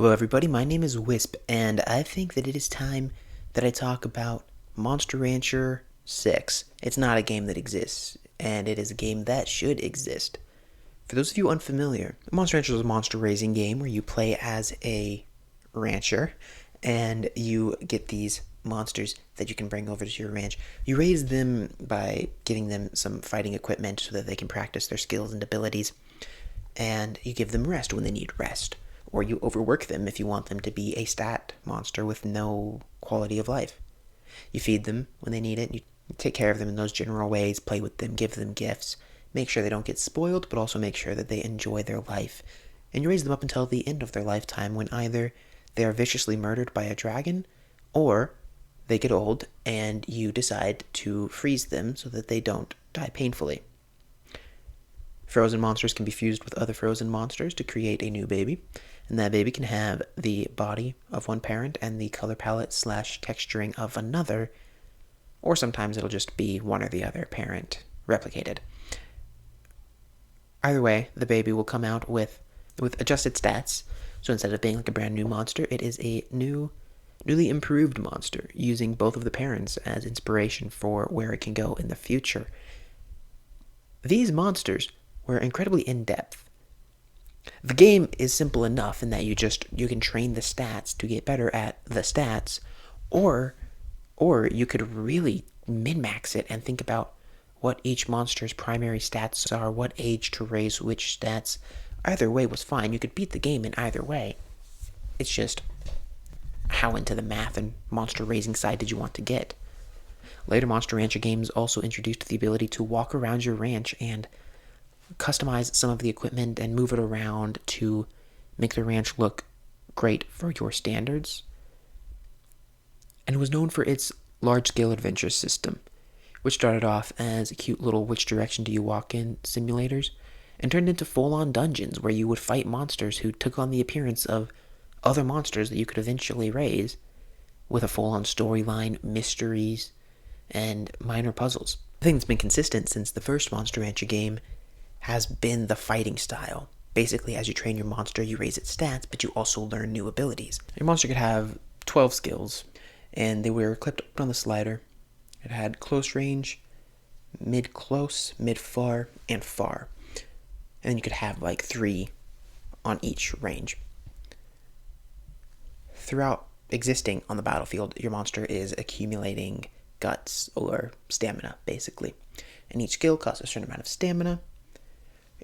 Hello, everybody. My name is Wisp, and I think that it is time that I talk about Monster Rancher 6. It's not a game that exists, and it is a game that should exist. For those of you unfamiliar, Monster Rancher is a monster raising game where you play as a rancher, and you get these monsters that you can bring over to your ranch. You raise them by giving them some fighting equipment so that they can practice their skills and abilities, and you give them rest when they need rest, or you overwork them if you want them to be a stat monster with no quality of life. You feed them when they need it, you take care of them in those general ways, play with them, give them gifts, make sure they don't get spoiled, but also make sure that they enjoy their life. And you raise them up until the end of their lifetime when either they are viciously murdered by a dragon, or they get old and you decide to freeze them so that they don't die painfully. Frozen monsters can be fused with other frozen monsters to create a new baby, and that baby can have the body of one parent and the color palette / texturing of another, or sometimes it'll just be one or the other parent replicated. Either way, the baby will come out with adjusted stats, so instead of being like a brand new monster, it is a newly improved monster, using both of the parents as inspiration for where it can go in the future. These monsters were incredibly in-depth. The game is simple enough in that you can train the stats to get better at the stats, or you could really min-max it and think about what each monster's primary stats are, what age to raise which stats. Either way was fine. You could beat the game in either way. It's just how into the math and monster raising side did you want to get. Later Monster Rancher games also introduced the ability to walk around your ranch and customize some of the equipment and move it around to make the ranch look great for your standards. And it was known for its large-scale adventure system, which started off as cute little which direction do you walk in simulators, and turned into full-on dungeons where you would fight monsters who took on the appearance of other monsters that you could eventually raise, with a full-on storyline, mysteries, and minor puzzles. The thing that's been consistent since the first Monster Rancher game has been the fighting style. Basically, as you train your monster, you raise its stats, but you also learn new abilities. Your monster could have 12 skills, and they were clipped on the slider. It had close range, mid-close, mid-far, and far. And then you could have like 3 on each range. Throughout existing on the battlefield, your monster is accumulating guts or stamina, basically. And each skill costs a certain amount of stamina.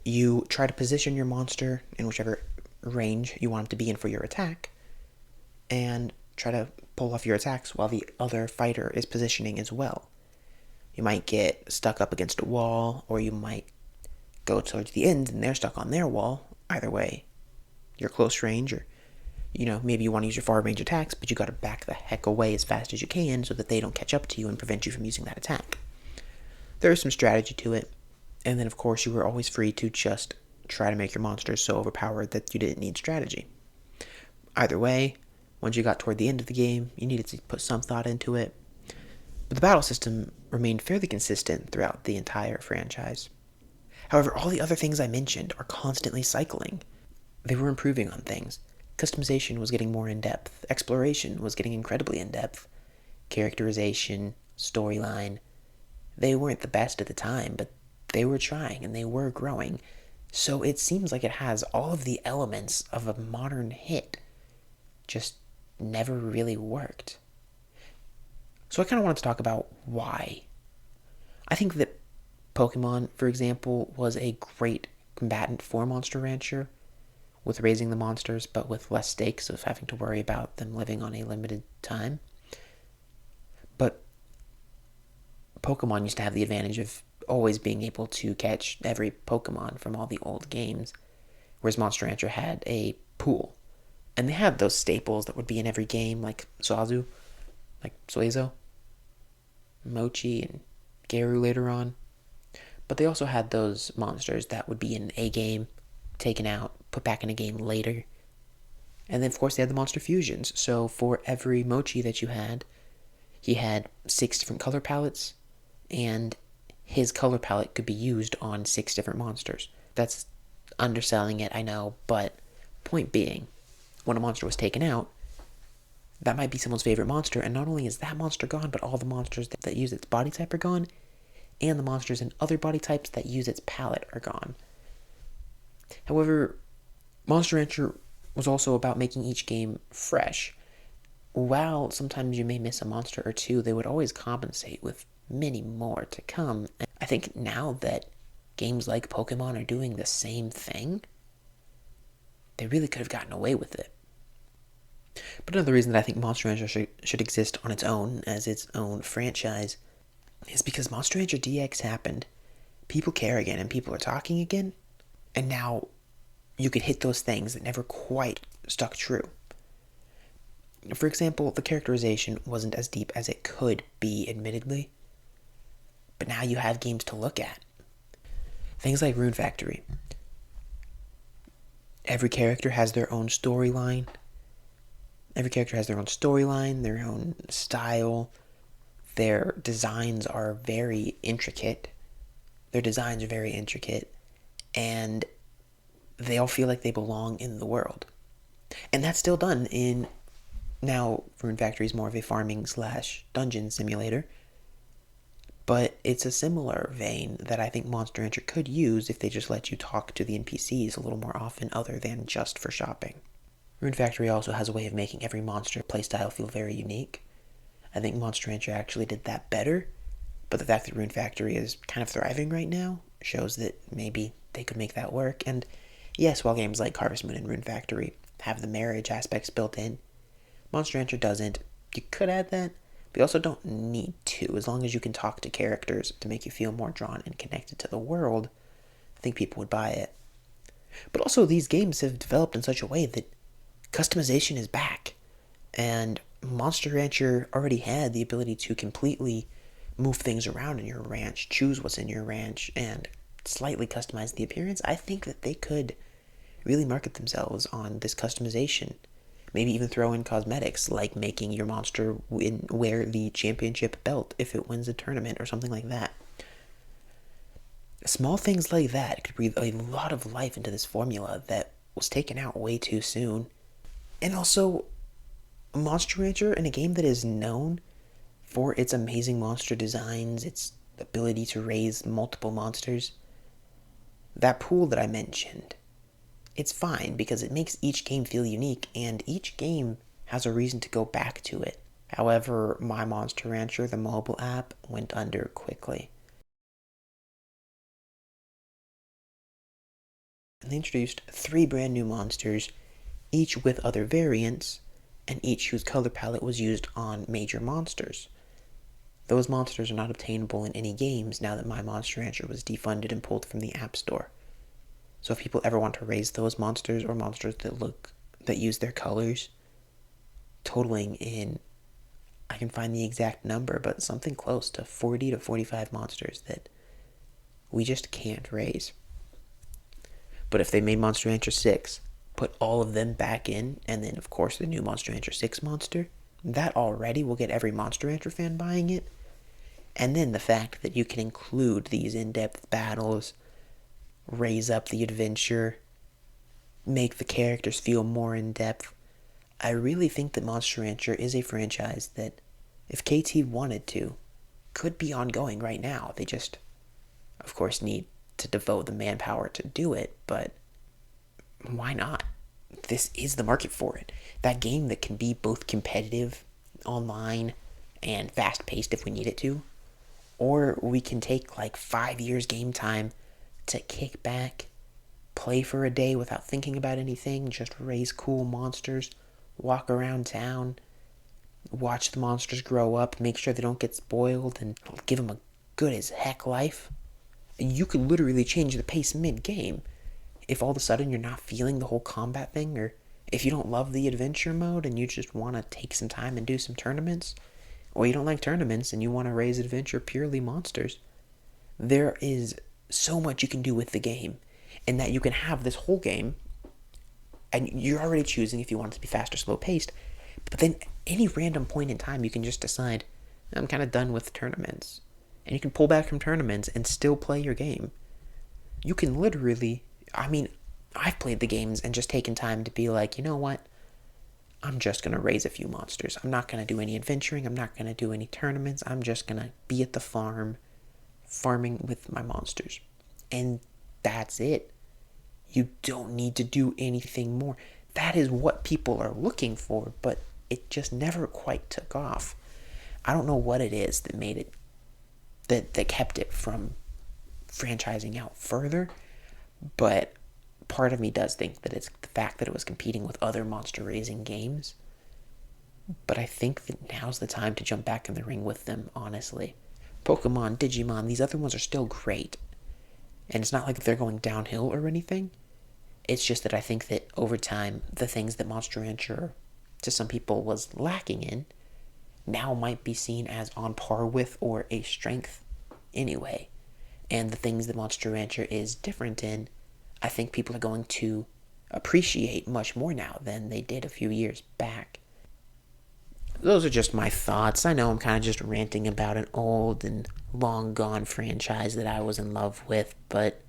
You try to position your monster in whichever range you want him to be in for your attack, and try to pull off your attacks while the other fighter is positioning as well. You might get stuck up against a wall, or you might go towards the end and they're stuck on their wall. Either way, you're close range, or maybe you want to use your far range attacks, but you gotta back the heck away as fast as you can so that they don't catch up to you and prevent you from using that attack. There is some strategy to it. And then, of course, you were always free to just try to make your monsters so overpowered that you didn't need strategy. Either way, once you got toward the end of the game, you needed to put some thought into it. But the battle system remained fairly consistent throughout the entire franchise. However, all the other things I mentioned are constantly cycling. They were improving on things. Customization was getting more in-depth. Exploration was getting incredibly in-depth. Characterization, storyline. They weren't the best at the time, but they were trying and they were growing. So it seems like it has all of the elements of a modern hit, just never really worked. So I kind of wanted to talk about why. I think that Pokemon, for example, was a great combatant for Monster Rancher, with raising the monsters, but with less stakes of having to worry about them living on a limited time. But Pokemon used to have the advantage of always being able to catch every Pokemon from all the old games, whereas Monster Rancher had a pool. And they had those staples that would be in every game, like Suazu, like Suezo, Mochi, and Garu later on. But they also had those monsters that would be in a game, taken out, put back in a game later. And then, of course, they had the monster fusions. So for every Mochi that you had, he had 6 different color palettes, and his color palette could be used on 6 different monsters. That's underselling it, I know, but point being, when a monster was taken out, that might be someone's favorite monster, and not only is that monster gone, but all the monsters that use its body type are gone, and the monsters in other body types that use its palette are gone. However, Monster Rancher was also about making each game fresh. While sometimes you may miss a monster or two, they would always compensate with many more to come. And I think now that games like Pokemon are doing the same thing, they really could have gotten away with it. But another reason that I think Monster Rancher should exist on its own, as its own franchise, is because Monster Rancher DX happened. People care again, and people are talking again. And now you could hit those things that never quite stuck true. For example, the characterization wasn't as deep as it could be, admittedly. But now you have games to look at. Things like Rune Factory. Every character has their own storyline. Their own style. Their designs are very intricate. And they all feel like they belong in the world. And that's still done in... Now, Rune Factory is more of a farming / dungeon simulator. But it's a similar vein that I think Monster Rancher could use if they just let you talk to the NPCs a little more often other than just for shopping. Rune Factory also has a way of making every monster playstyle feel very unique. I think Monster Rancher actually did that better, but the fact that Rune Factory is kind of thriving right now shows that maybe they could make that work. And yes, while games like Harvest Moon and Rune Factory have the marriage aspects built in, Monster Rancher doesn't. You could add that, but you also don't need to. As long as you can talk to characters to make you feel more drawn and connected to the world, I think people would buy it. But also, these games have developed in such a way that customization is back. And Monster Rancher already had the ability to completely move things around in your ranch, choose what's in your ranch, and slightly customize the appearance. I think that they could really market themselves on this customization. Maybe even throw in cosmetics, like making your monster wear the championship belt if it wins a tournament or something like that. Small things like that could breathe a lot of life into this formula that was taken out way too soon. And also, Monster Rancher, in a game that is known for its amazing monster designs, its ability to raise multiple monsters, that pool that I mentioned, it's fine because it makes each game feel unique, and each game has a reason to go back to it. However, My Monster Rancher, the mobile app, went under quickly. And they introduced 3 brand new monsters, each with other variants, and each whose color palette was used on major monsters. Those monsters are not obtainable in any games now that My Monster Rancher was defunded and pulled from the App Store. So if people ever want to raise those monsters or monsters that use their colors, totaling in, I can find the exact number, but something close to 40 to 45 monsters that we just can't raise. But if they made Monster Rancher 6, put all of them back in, and then of course the new Monster Rancher 6 monster, that already will get every Monster Rancher fan buying it. And then the fact that you can include these in-depth battles, raise up the adventure, make the characters feel more in-depth. I really think that Monster Rancher is a franchise that, if KT wanted to, could be ongoing right now. They just, of course, need to devote the manpower to do it, but why not? This is the market for it. That game that can be both competitive, online, and fast-paced if we need it to. Or we can take like 5 years game time to kick back, play for a day without thinking about anything, just raise cool monsters, walk around town, watch the monsters grow up, make sure they don't get spoiled, and give them a good as heck life. You could literally change the pace mid-game. If all of a sudden you're not feeling the whole combat thing, or if you don't love the adventure mode and you just want to take some time and do some tournaments, or you don't like tournaments and you want to raise adventure purely monsters, there is so much you can do with the game, and that you can have this whole game, and you're already choosing if you want it to be fast or slow paced, but then any random point in time you can just decide, I'm kind of done with tournaments, and you can pull back from tournaments and still play your game. You can literally, I've played the games and just taken time to be like, you know what, I'm just going to raise a few monsters. I'm not going to do any adventuring. I'm not going to do any tournaments. I'm just going to be at the farm, farming with my monsters. And that's it. You don't need to do anything more. That is what people are looking for, but it just never quite took off. I don't know what it is that made it, that kept it from franchising out further, but part of me does think that it's the fact that it was competing with other monster raising games. But I think that now's the time to jump back in the ring with them, honestly. Pokemon, Digimon, these other ones are still great. And it's not like they're going downhill or anything. It's just that I think that over time, the things that Monster Rancher, to some people, was lacking in, now might be seen as on par with or a strength anyway. And the things that Monster Rancher is different in, I think people are going to appreciate much more now than they did a few years back. Those are just my thoughts. I know I'm kind of just ranting about an old and long gone franchise that I was in love with, but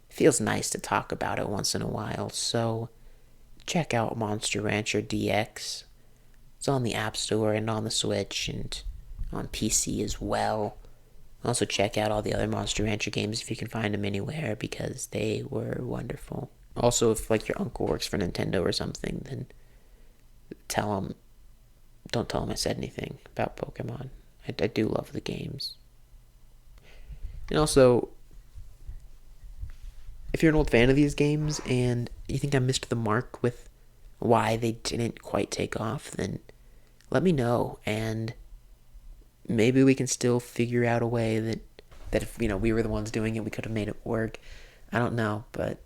it feels nice to talk about it once in a while. So check out Monster Rancher DX. It's on the App Store and on the Switch and on PC as well. Also check out all the other Monster Rancher games if you can find them anywhere, because they were wonderful. Also, if like your uncle works for Nintendo or something, then don't tell him I said anything about Pokemon. I do love the games. And also, if you're an old fan of these games and you think I missed the mark with why they didn't quite take off, then let me know, and maybe we can still figure out a way that if we were the ones doing it, we could have made it work. I don't know, but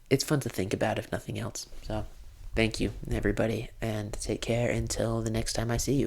it's fun to think about if nothing else. So thank you, everybody, and take care until the next time I see you.